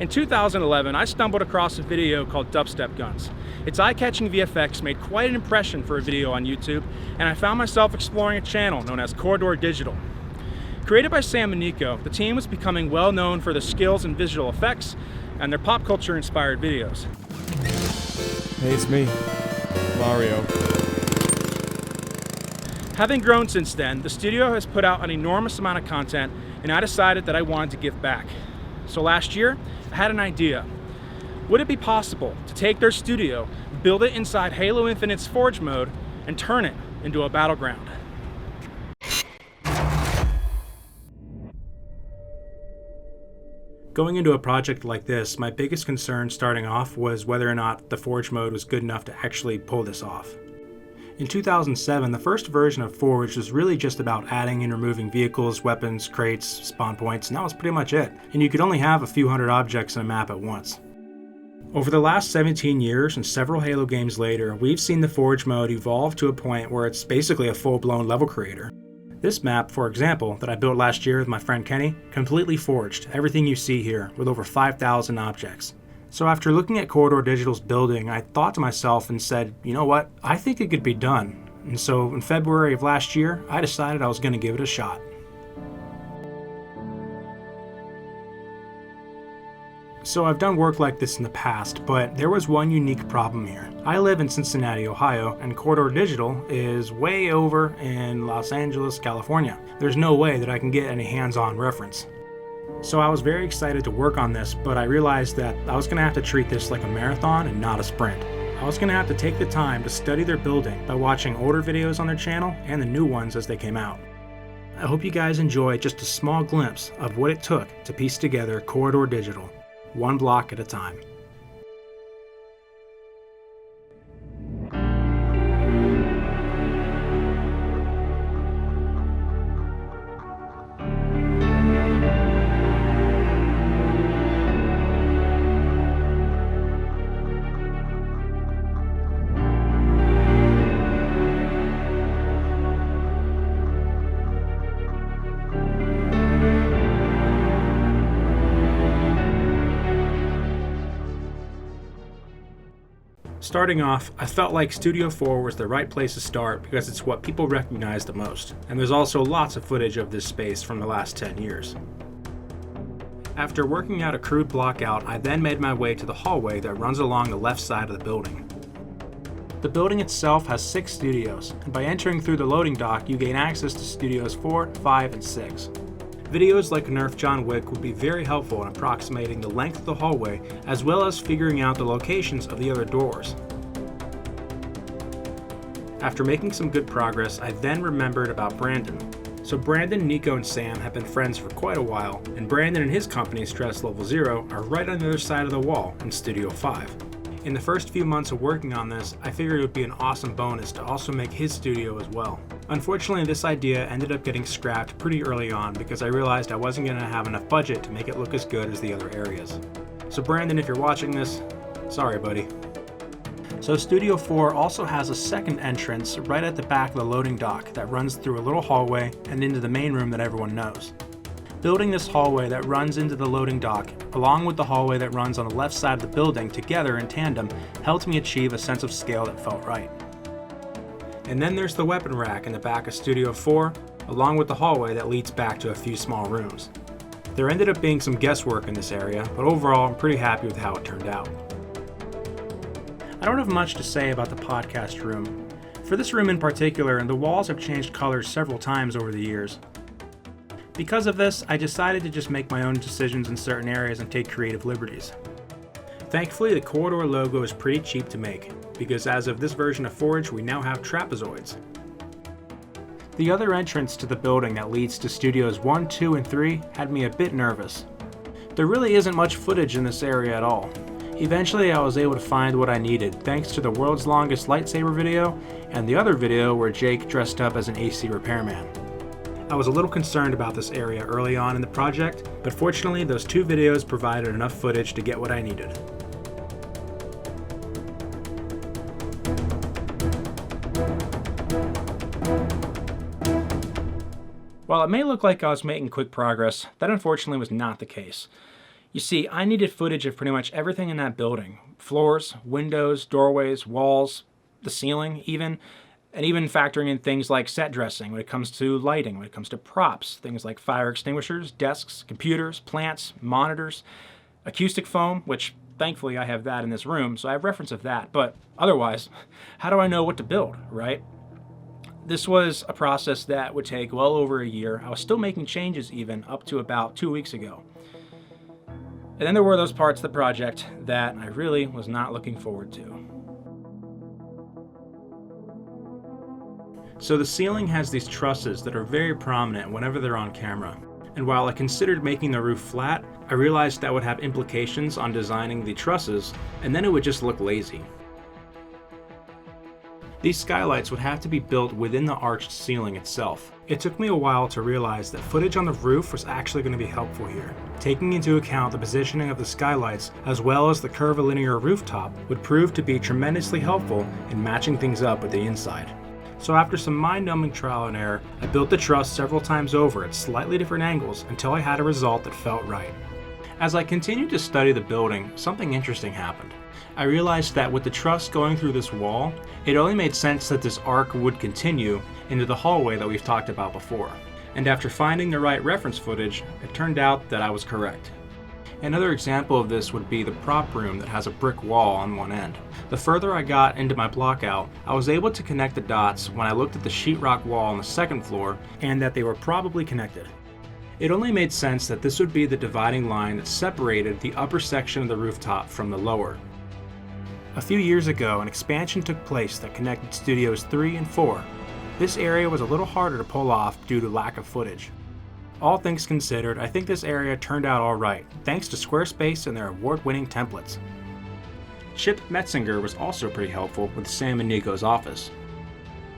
In 2011, I stumbled across a video called Dubstep Guns. Its eye-catching VFX made quite an impression for a video on YouTube, and I found myself exploring a channel known as Corridor Digital. Created by Sam and Nico, the team was becoming well known for their skills in visual effects and their pop culture inspired videos. Hey, it's me, Mario. Having grown since then, the studio has put out an enormous amount of content, and I decided that I wanted to give back. So last year, I had an idea. Would it be possible to take their studio, build it inside Halo Infinite's Forge mode, and turn it into a battleground? Going into a project like this, my biggest concern starting off was whether or not the Forge mode was good enough to actually pull this off. In 2007, the first version of Forge was really just about adding and removing vehicles, weapons, crates, spawn points, and that was pretty much it. And you could only have a few hundred objects in a map at once. Over the last 17 years and several Halo games later, we've seen the Forge mode evolve to a point where it's basically a full-blown level creator. This map, for example, that I built last year with my friend Kenny, completely forged everything you see here with over 5,000 objects. So after looking at Corridor Digital's building, I thought to myself and said, you know what, I think it could be done. And so in February of last year, I decided I was going to give it a shot. So I've done work like this in the past, but there was one unique problem here. I live in Cincinnati, Ohio, and Corridor Digital is way over in Los Angeles, California. There's no way that I can get any hands-on reference. So I was very excited to work on this, but I realized that I was going to have to treat this like a marathon and not a sprint. I was going to have to take the time to study their building by watching older videos on their channel and the new ones as they came out. I hope you guys enjoy just a small glimpse of what it took to piece together Corridor Digital, one block at a time. Starting off, I felt like Studio 4 was the right place to start because it's what people recognize the most, and there's also lots of footage of this space from the last 10 years. After working out a crude block out, I then made my way to the hallway that runs along the left side of the building. The building itself has 6 studios, and by entering through the loading dock, you gain access to Studios 4, 5, and 6. Videos like Nerf John Wick would be very helpful in approximating the length of the hallway as well as figuring out the locations of the other doors. After making some good progress, I then remembered about Brandon. So Brandon, Nico, and Sam have been friends for quite a while, and Brandon and his company Stress Level 0 are right on the other side of the wall in Studio 5. In the first few months of working on this, I figured it would be an awesome bonus to also make his studio as well. Unfortunately, this idea ended up getting scrapped pretty early on because I realized I wasn't going to have enough budget to make it look as good as the other areas. So Brandon, if you're watching this, sorry buddy. So Studio 4 also has a second entrance right at the back of the loading dock that runs through a little hallway and into the main room that everyone knows. Building this hallway that runs into the loading dock, along with the hallway that runs on the left side of the building together in tandem, helped me achieve a sense of scale that felt right. And then there's the weapon rack in the back of Studio 4, along with the hallway that leads back to a few small rooms. There ended up being some guesswork in this area, but overall I'm pretty happy with how it turned out. I don't have much to say about the podcast room. For this room in particular, the walls have changed colors several times over the years. Because of this, I decided to just make my own decisions in certain areas and take creative liberties. Thankfully, the Corridor logo is pretty cheap to make, because as of this version of Forge, we now have trapezoids. The other entrance to the building that leads to Studios 1, 2, and 3 had me a bit nervous. There really isn't much footage in this area at all. Eventually, I was able to find what I needed thanks to the world's longest lightsaber video and the other video where Jake dressed up as an AC repairman. I was a little concerned about this area early on in the project, but fortunately those 2 videos provided enough footage to get what I needed. While it may look like I was making quick progress, that unfortunately was not the case. You see, I needed footage of pretty much everything in that building. Floors, windows, doorways, walls, the ceiling even, and even factoring in things like set dressing when it comes to lighting, when it comes to props, things like fire extinguishers, desks, computers, plants, monitors, acoustic foam, which thankfully I have that in this room, so I have reference of that, but otherwise, how do I know what to build, right? This was a process that would take well over a year. I was still making changes even up to about 2 weeks ago. And then there were those parts of the project that I really was not looking forward to. So the ceiling has these trusses that are very prominent whenever they're on camera. And while I considered making the roof flat, I realized that would have implications on designing the trusses, and then it would just look lazy. These skylights would have to be built within the arched ceiling itself. It took me a while to realize that footage on the roof was actually going to be helpful here. Taking into account the positioning of the skylights as well as the curvilinear rooftop would prove to be tremendously helpful in matching things up with the inside. So after some mind-numbing trial and error, I built the truss several times over at slightly different angles until I had a result that felt right. As I continued to study the building, something interesting happened. I realized that with the truss going through this wall, it only made sense that this arc would continue into the hallway that we've talked about before. And after finding the right reference footage, it turned out that I was correct. Another example of this would be the prop room that has a brick wall on one end. The further I got into my block out, I was able to connect the dots when I looked at the sheetrock wall on the second floor and that they were probably connected. It only made sense that this would be the dividing line that separated the upper section of the rooftop from the lower. A few years ago, an expansion took place that connected Studios 3 and 4. This area was a little harder to pull off due to lack of footage. All things considered, I think this area turned out alright, thanks to Squarespace and their award-winning templates. Chip Metzinger was also pretty helpful with Sam and Nico's office.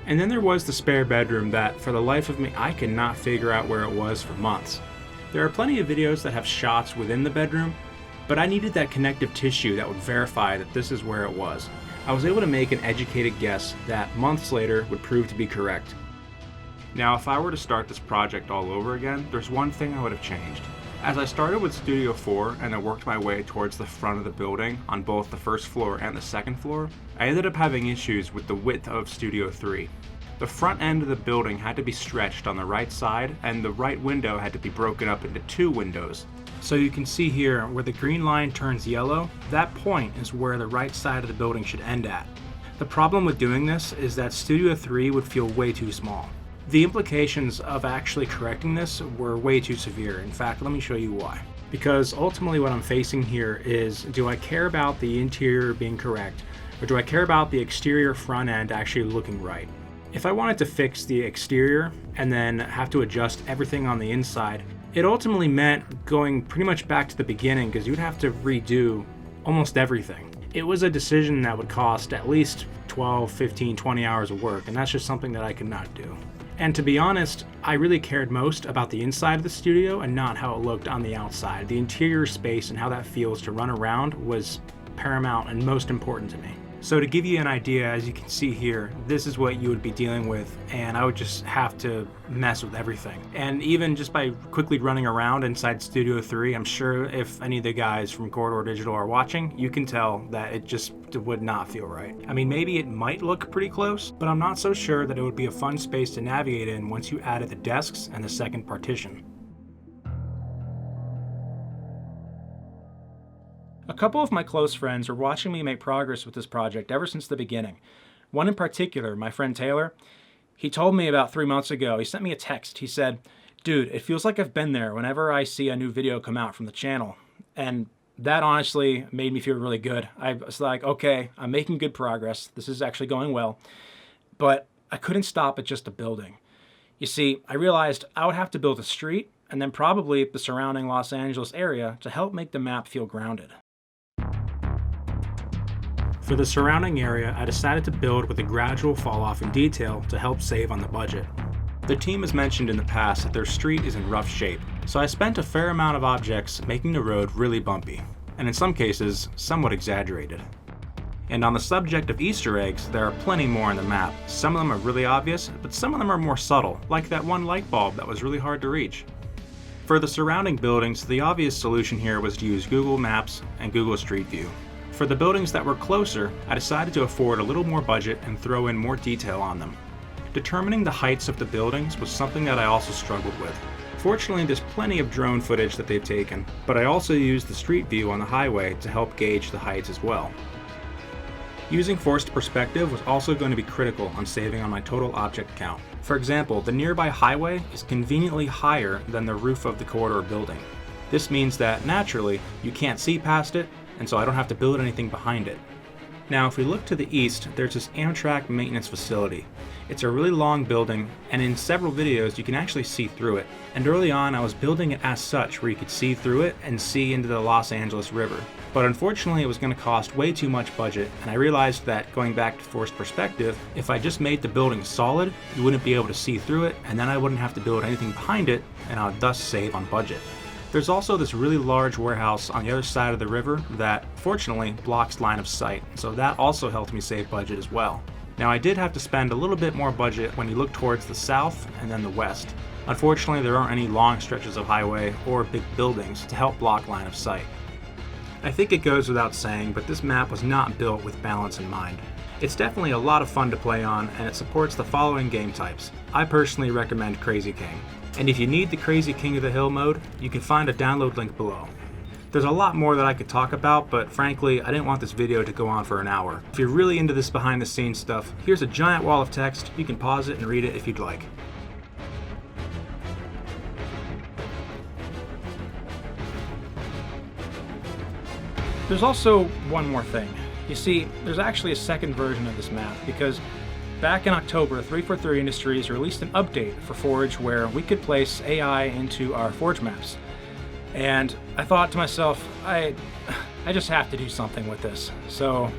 And then there was the spare bedroom that, for the life of me, I could not figure out where it was for months. There are plenty of videos that have shots within the bedroom, but I needed that connective tissue that would verify that this is where it was. I was able to make an educated guess that months later would prove to be correct. Now, if I were to start this project all over again, there's one thing I would have changed. As I started with Studio 4 and I worked my way towards the front of the building on both the first floor and the second floor, I ended up having issues with the width of Studio 3. The front end of the building had to be stretched on the right side, and the right window had to be broken up into 2 windows. So you can see here where the green line turns yellow, that point is where the right side of the building should end at. The problem with doing this is that Studio 3 would feel way too small. The implications of actually correcting this were way too severe. In fact, let me show you why. Because ultimately what I'm facing here is, do I care about the interior being correct, or do I care about the exterior front end actually looking right? If I wanted to fix the exterior and then have to adjust everything on the inside, it ultimately meant going pretty much back to the beginning because you'd have to redo almost everything. It was a decision that would cost at least 12, 15, 20 hours of work, and that's just something that I could not do. And to be honest, I really cared most about the inside of the studio and not how it looked on the outside. The interior space and how that feels to run around was paramount and most important to me. So to give you an idea, as you can see here, this is what you would be dealing with, and I would just have to mess with everything. And even just by quickly running around inside Studio 3, I'm sure if any of the guys from Corridor Digital are watching, you can tell that it just would not feel right. I mean, maybe it might look pretty close, but I'm not so sure that it would be a fun space to navigate in once you added the desks and the second partition. A couple of my close friends were watching me make progress with this project ever since the beginning. One in particular, my friend Taylor, he told me about 3 months ago, he sent me a text. He said, "Dude, it feels like I've been there whenever I see a new video come out from the channel." And that honestly made me feel really good. I was like, okay, I'm making good progress. This is actually going well. But I couldn't stop at just a building. You see, I realized I would have to build a street and then probably the surrounding Los Angeles area to help make the map feel grounded. For the surrounding area, I decided to build with a gradual fall off in detail to help save on the budget. The team has mentioned in the past that their street is in rough shape, so I spent a fair amount of objects making the road really bumpy, and in some cases, somewhat exaggerated. And on the subject of Easter eggs, there are plenty more on the map. Some of them are really obvious, but some of them are more subtle, like that one light bulb that was really hard to reach. For the surrounding buildings, the obvious solution here was to use Google Maps and Google Street View. For the buildings that were closer, I decided to afford a little more budget and throw in more detail on them. Determining the heights of the buildings was something that I also struggled with. Fortunately, there's plenty of drone footage that they've taken, but I also used the street view on the highway to help gauge the heights as well. Using forced perspective was also going to be critical on saving on my total object count. For example, the nearby highway is conveniently higher than the roof of the corridor building. This means that, naturally, you can't see past it, and so I don't have to build anything behind it. Now, if we look to the east, there's this Amtrak maintenance facility. It's a really long building, and in several videos you can actually see through it. And early on I was building it as such where you could see through it and see into the Los Angeles River. But unfortunately it was going to cost way too much budget, and I realized that, going back to forced perspective, if I just made the building solid, you wouldn't be able to see through it, and then I wouldn't have to build anything behind it, and I would thus save on budget. There's also this really large warehouse on the other side of the river that, fortunately, blocks line of sight, so that also helped me save budget as well. Now, I did have to spend a little bit more budget when you look towards the south and then the west. Unfortunately, there aren't any long stretches of highway or big buildings to help block line of sight. I think it goes without saying, but this map was not built with balance in mind. It's definitely a lot of fun to play on, and it supports the following game types. I personally recommend Crazy King. And if you need the Crazy King of the Hill mode, you can find a download link below. There's a lot more that I could talk about, but frankly, I didn't want this video to go on for an hour. If you're really into this behind the scenes stuff, here's a giant wall of text. You can pause it and read it if you'd like. There's also one more thing. You see, there's actually a second version of this map, because back in October, 343 Industries released an update for Forge where we could place AI into our Forge maps. And I thought to myself, I just have to do something with this. So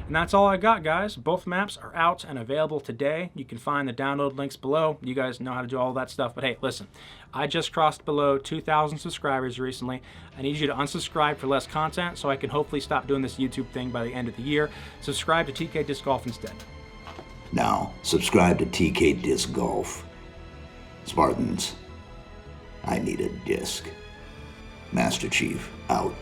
And that's all I got, guys. Both maps are out and available today. You can find the download links below. You guys know how to do all that stuff. But hey, listen, I just crossed below 2,000 subscribers recently. I need you to unsubscribe for less content so I can hopefully stop doing this YouTube thing by the end of the year. Subscribe to TK Disc Golf instead. Now, subscribe to TK Disc Golf. Spartans, I need a disc. Master Chief, out.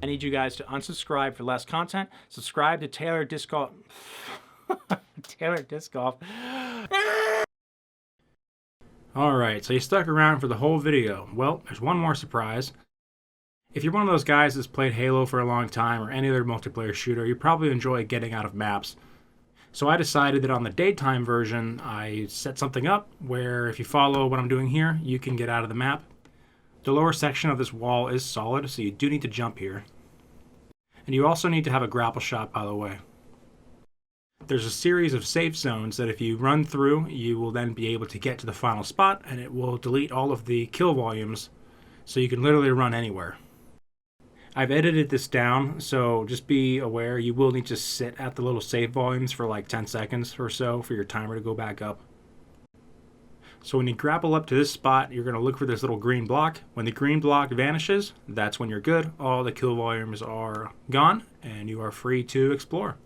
I need you guys to unsubscribe for less content. Subscribe to Taylor Disc Golf. Taylor Disc Golf. Alright, so you stuck around for the whole video. Well, there's one more surprise. If you're one of those guys that's played Halo for a long time or any other multiplayer shooter, you probably enjoy getting out of maps. So I decided that on the daytime version, I set something up where if you follow what I'm doing here, you can get out of the map. The lower section of this wall is solid, so you do need to jump here. And you also need to have a grapple shot, by the way. There's a series of safe zones that if you run through, you will then be able to get to the final spot, and it will delete all of the kill volumes, so you can literally run anywhere. I've edited this down, so just be aware you will need to sit at the little save volumes for like 10 seconds or so for your timer to go back up. So when you grapple up to this spot, you're going to look for this little green block. When the green block vanishes, that's when you're good. All the kill volumes are gone, and you are free to explore.